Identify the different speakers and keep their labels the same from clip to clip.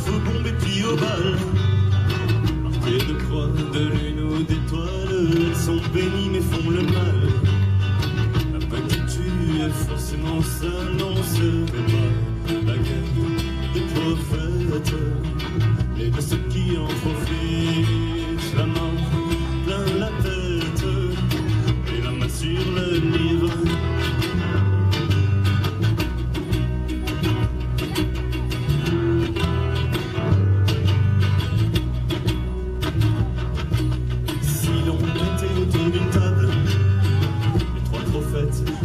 Speaker 1: faux bombes et puis au bal. Marquées de croix, de lune ou d'étoiles, elles sont bénies mais font le mal. La pas qui tue est forcément seule, non ce n'est pas la guerre des prophètes, mais de ceux qui en profitent. La mort plein la tête et la main sur le livre.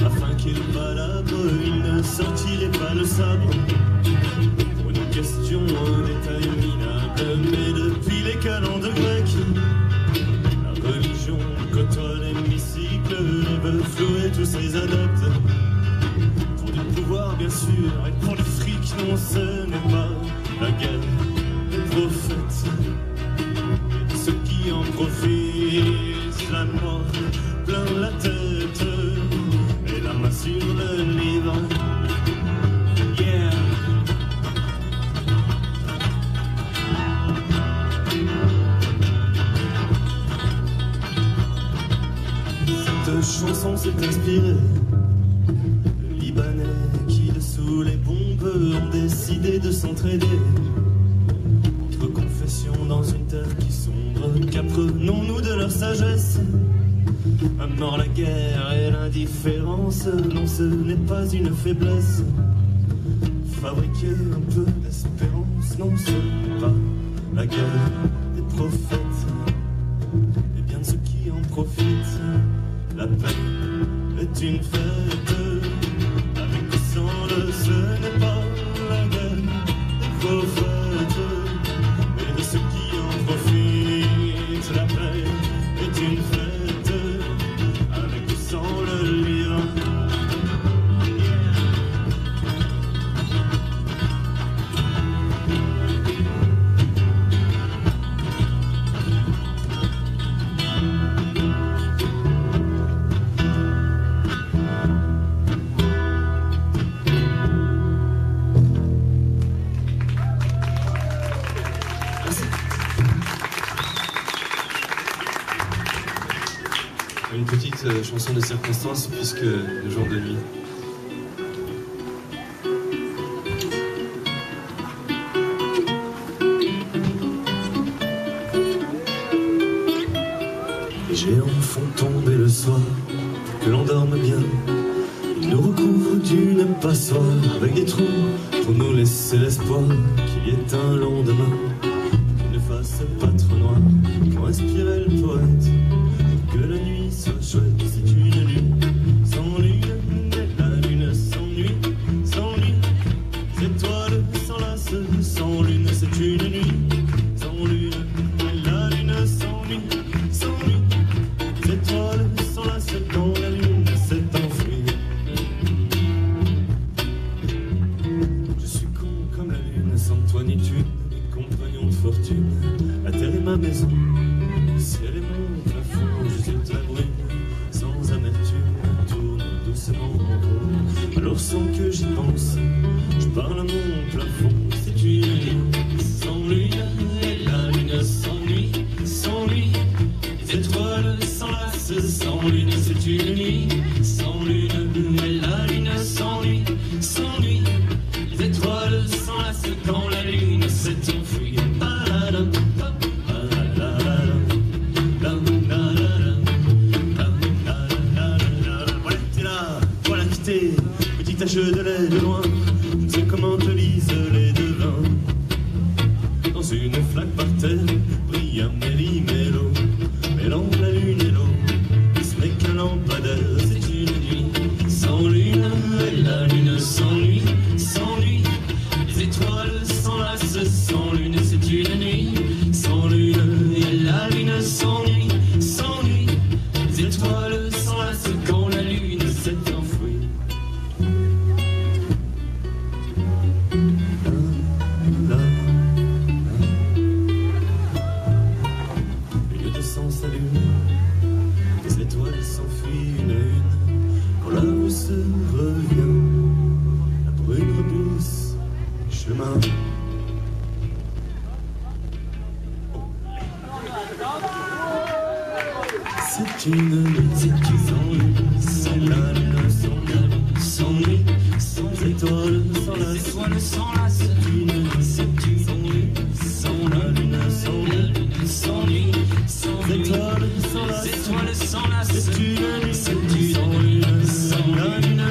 Speaker 1: Afin qu'il palabre, il ne sortirait pas le sabre. Pour une question, un détail minable, mais depuis les calendes grecques, la religion côtoie l'hémicycle, les bœufs floués et tous ses adeptes. Pour du pouvoir bien sûr, et pour du fric, non ce n'est pas la guerre des prophètes, et de ceux qui en profitent. La mort plein la tête et la main sur le livre. Yeah. Cette chanson s'est inspirée de Libanais qui, dessous les bombes, ont décidé de s'entraider. Entre confessions dans une terre qui sombre, qu'apprenons-nous de leur sagesse? À mort la guerre et l'indifférence, non ce n'est pas une faiblesse. Fabriquer un peu d'espérance, non ce n'est pas la guerre des prophètes, et bien de ceux qui en profitent. La paix est une fête, avec ou sans le, ce n'est pas la guerre des prophètes, mais de ceux qui en profitent. La paix est une fête, avec ou sans le livre.
Speaker 2: Une petite chanson de circonstance puisque le jour de nuit.
Speaker 1: Les géants font tomber le soir, que l'on dorme bien. Ils nous recouvrent d'une passoire avec des trous pour nous laisser l'espoir qu'il y ait un lendemain qui ne fasse pas trop noir pour inspirer le poète. Que la nuit soit chouette, c'est une lune sans lune, et la lune sans nuit, sans nuit. Les étoiles s'enlacent sans lune, c'est une nuit sans lune, et la lune sans nuit, sans nuit. Les étoiles s'enlacent quand la lune s'est enfuie. Je suis con comme la lune, sans toi ni tu, mes compagnons de fortune. La terre est ma maison, le ciel est mon plafond. Je suis la brune, sans amertume, tourne doucement en rond. Alors sans que j'y pense, je parle à mon plafond. C'est une nuit sans lune, et la lune sans nuit, sans nuit. Les étoiles s'enlacent sans lune, c'est une nuit sans lune, et la lune sans nuit, sans nuit. Les étoiles s'enlacent quand la lune s'est enfuie. Petite tache de lait de loin, je ne sais comment te lisent les devins. Dans une flaque par terre brille un méli-mélo, mêlant la lune et l'eau, ce n'est qu'un lampadaire. C'est une nuit sans lune, et la lune sans nuit, sans nuit. Les étoiles s'enlacent sans lune, c'est une nuit sans lune, et la lune sans nuit, sans nuit. Les étoiles s'enlacent quand la lune s'est enfouie. Les étoiles s'enfuient une à une, quand la rousse revient, la brune rebrousse chemin. C'est une nuit sans lune, sans la lune, sans nuit, sans étoiles, sans la étoile, sans la c'est une nuit sans lune, sans la lune, sans nuit, sans étoiles, sans la étoile, sans la c'est une nuit sans lune, sans la lune,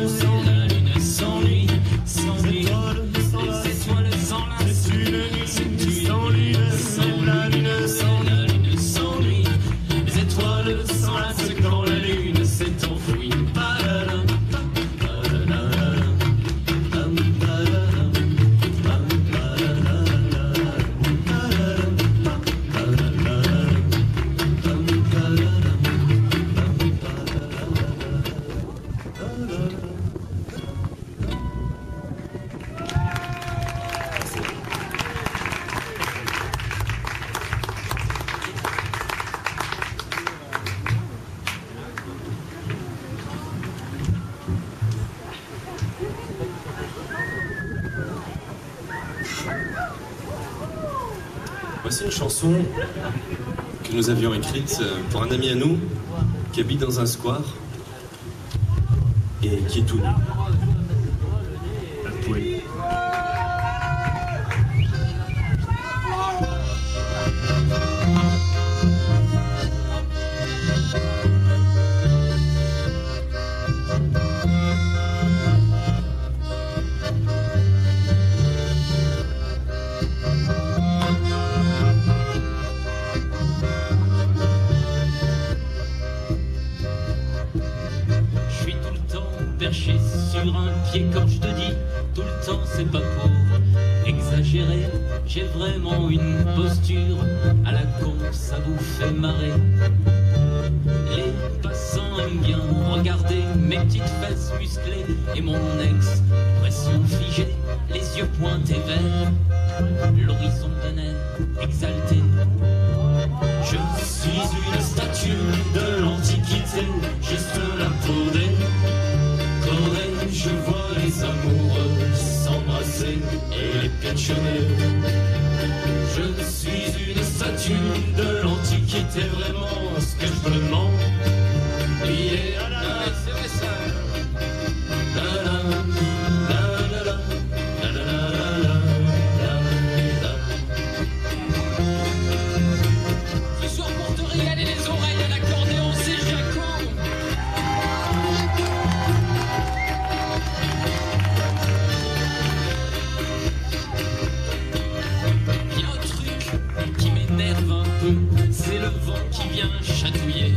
Speaker 1: sans nuit, sans étoiles, sans la étoile, sans la c'est une nuit sans lune, sans la lune, sans nuit, les étoiles, sans la c'est quand la lune s'est enfouie.
Speaker 2: Voici une chanson que nous avions écrite pour un ami à nous qui habite dans un square et qui est tout nu. À poil.
Speaker 3: Perché sur un pied quand je te dis tout le temps c'est pas pour exagérer, j'ai vraiment une posture à la con, ça vous fait marrer. Les passants aiment bien regarder mes petites fesses musclées et mon expression figée, les yeux pointés vers l'horizon d'un air exalté. Je suis une statue de l'Antiquité, juste là pour décorer. Je vois les amoureux s'embrasser et les pétionner. Je suis une statue de l'Antiquité, vraiment ce que je me demande. Lié à la c'est vrai ça. La la la la la. C'est le vent qui vient chatouiller